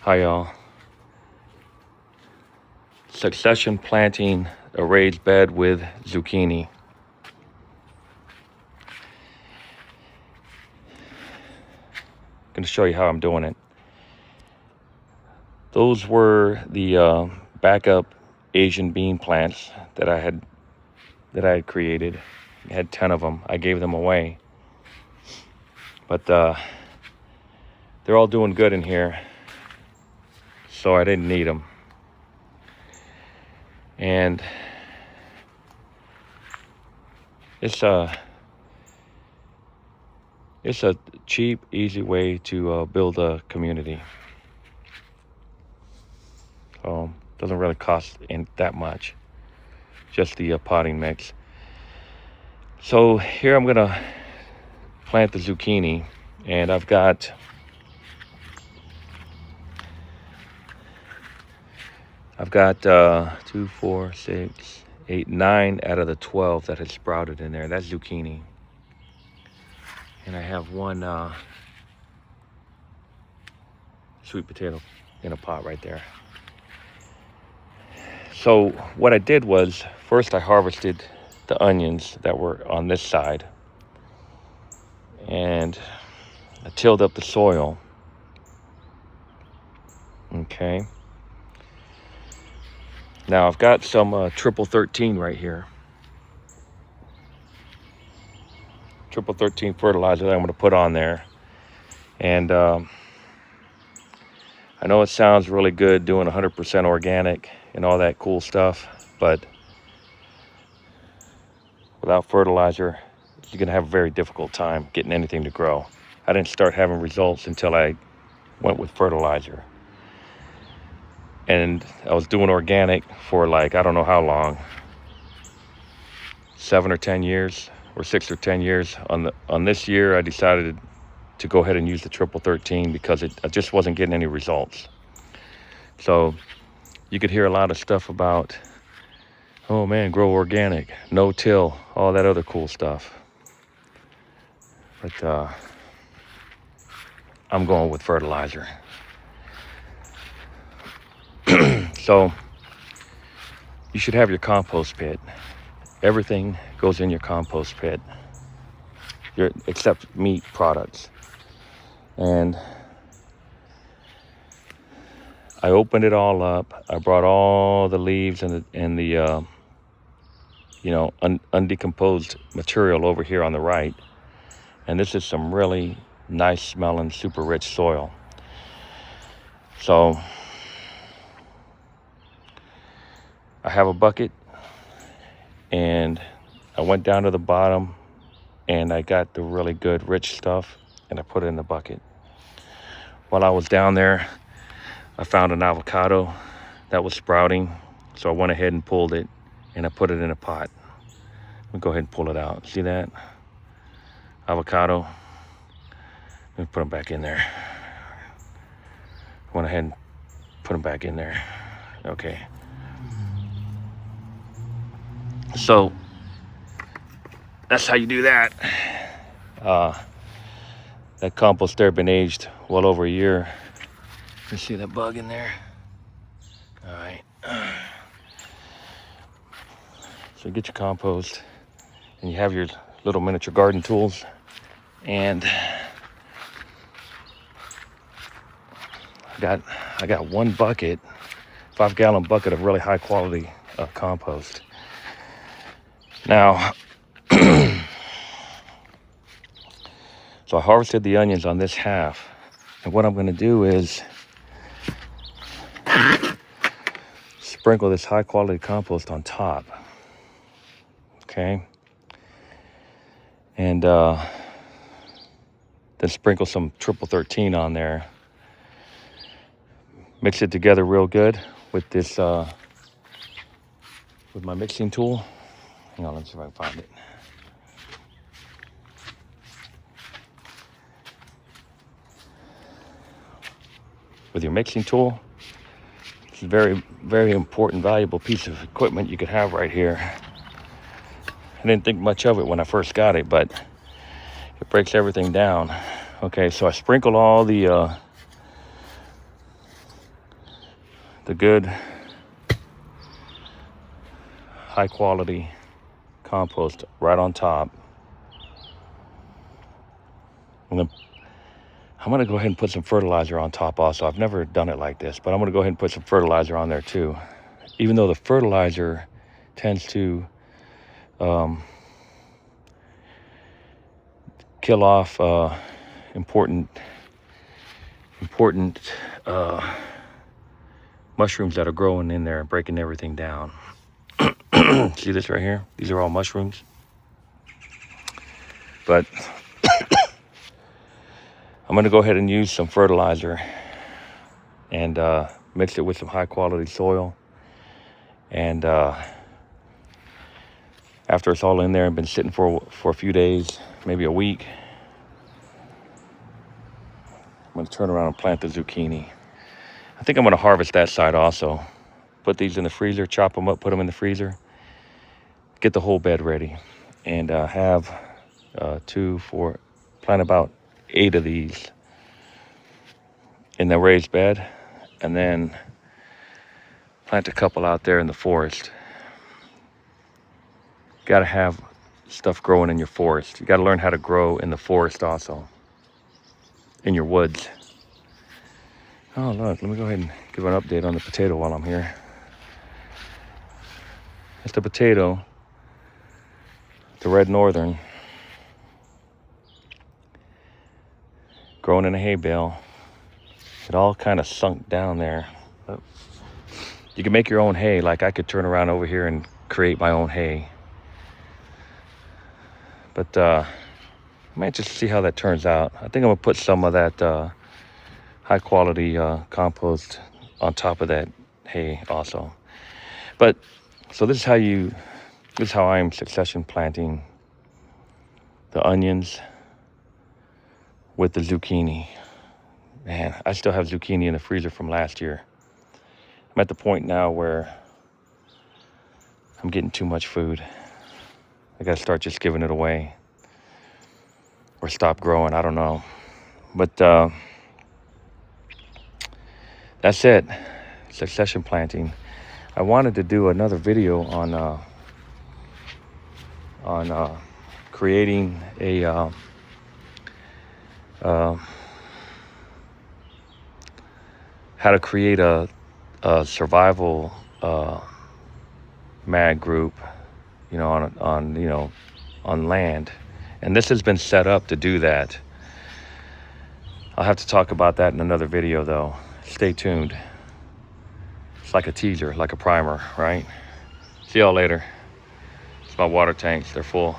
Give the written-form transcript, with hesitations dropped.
Hi y'all. Succession planting a raised bed with zucchini. I'm going to show you how I'm doing it. Those were the backup Asian bean plants that I had created. I had 10 of them. I gave them away, but they're all doing good in here, so I didn't need them. And it's a cheap, easy way to build a community. So doesn't really cost that much, just the potting mix. So here I'm gonna plant the zucchini, and I've got 2, 4, 6, 8, 9 out of the 12 that has sprouted in there. That's zucchini. And I have one sweet potato in a pot right there. So what I did was, first I harvested the onions that were on this side, and I tilled up the soil. Okay. Now I've got some triple 13 right here. Triple 13 fertilizer that I'm going to put on there. And I know it sounds really good doing 100% organic and all that cool stuff, but without fertilizer, you're going to have a very difficult time getting anything to grow. I didn't start having results until I went with fertilizer. And I was doing organic for like, I don't know how long, 7 or 10 years, or 6 or 10 years. On this year, I decided to go ahead and use the triple 13 because I just wasn't getting any results. So you could hear a lot of stuff about, oh man, grow organic, no till, all that other cool stuff. But I'm going with fertilizer. So you should have your compost pit. Everything goes in your compost pit, except meat products. And I opened it all up. I brought all the leaves and the undecomposed material over here on the right. And this is some really nice smelling, super rich soil. So I have a bucket, and I went down to the bottom and I got the really good rich stuff and I put it in the bucket. While I was down there, I found an avocado that was sprouting, so I went ahead and pulled it and I put it in a pot. Let me go ahead and pull it out. See that? Avocado. Let me put them back in there. I went ahead and put them back in there. Okay. So that's how you do that. That compost there been aged well over a year. You see that bug in there? All right. So you get your compost, and you have your little miniature garden tools, and I got one bucket, 5-gallon bucket of really high quality compost. Now, so I harvested the onions on this half, and what I'm going to do is sprinkle this high quality compost on top. Okay, and then sprinkle some triple 13 on there. Mix it together real good with this with my mixing tool. Hang on, let's see if I can find it. With your mixing tool. It's a very, very important, valuable piece of equipment you could have right here. I didn't think much of it when I first got it, but it breaks everything down. Okay, so I sprinkled all the the good, high quality compost right on top. I'm gonna go ahead and put some fertilizer on top also. I've never done it like this, but I'm gonna go ahead and put some fertilizer on there too. Even though the fertilizer tends to kill off important mushrooms that are growing in there and breaking everything down. See this right here? These are all mushrooms. But I'm gonna go ahead and use some fertilizer and mix it with some high quality soil. And after it's all in there and been sitting for a few days, maybe a week, I'm gonna turn around and plant the zucchini. I think I'm gonna harvest that side also. Put these in the freezer, chop them up, put them in the freezer, get the whole bed ready, and have plant about 8 of these in the raised bed, and then plant a couple out there in the forest. Got to have stuff growing in your forest. You got to learn how to grow in the forest also, in your woods. Oh look, let me go ahead and give an update on the potato while I'm here. That's the potato, the red northern, growing in a hay bale. It all kind of sunk down there. You can make your own hay. Like I could turn around over here and create my own hay. But I might just see how that turns out. I think I'm gonna put some of that high quality compost on top of that hay also. But so this is how I'm succession planting the onions with the zucchini. Man, I still have zucchini in the freezer from last year. I'm at the point now where I'm getting too much food. I gotta start just giving it away or stop growing, I don't know. But that's it, succession planting. I wanted to do another video on creating a how to create a survival mag group, on land. And this has been set up to do that. I'll have to talk about that in another video though. Stay tuned. It's like a teaser, like a primer, right? See y'all later. It's my water tanks, they're full.